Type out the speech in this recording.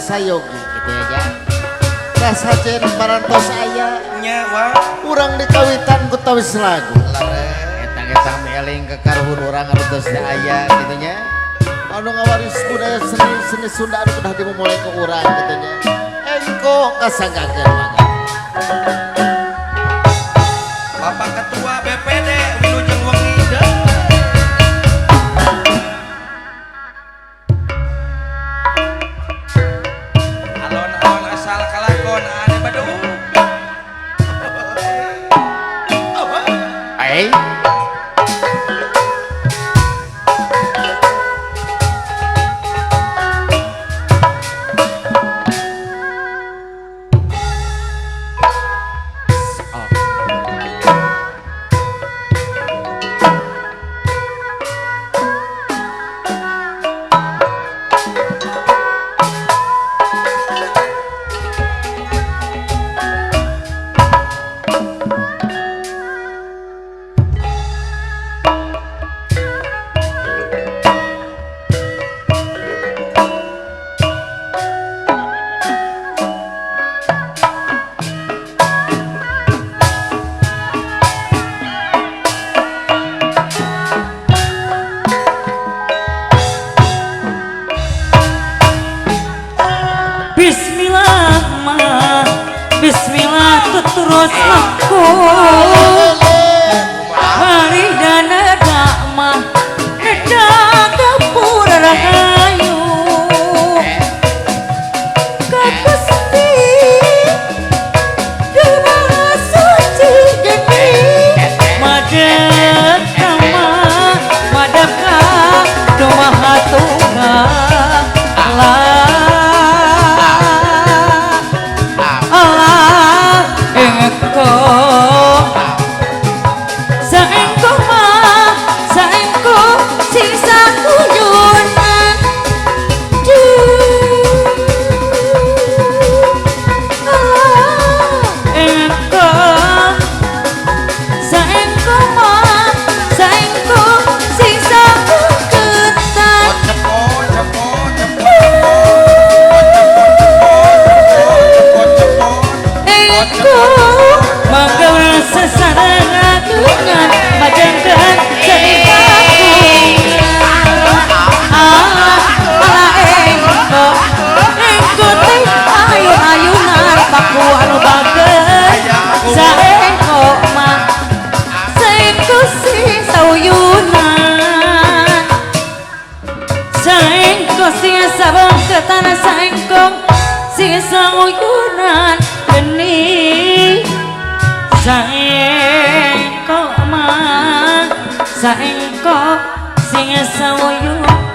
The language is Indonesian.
sayogi gitu ya. Kasajen parantos aya nyawa urang dikawitan ku tawis lagu eta meling ke karuhun urang anu tos aya gitu nya anu ngawaris budaya seni Sunda anu kedah dimulai ke urang gitu nya engko kasanggakeun banget Bapak Ketua BPD Wilujeng Wengi deung alon-alon asal kalakon ane Badung Bismillah terus aku hari dan mah neda kapur rahayu kagusti dewa suci geni madek kama madaka doa hatunga Allah tanah saengkong sisa uyunan geni saengkok mah saengkok sisa uyunan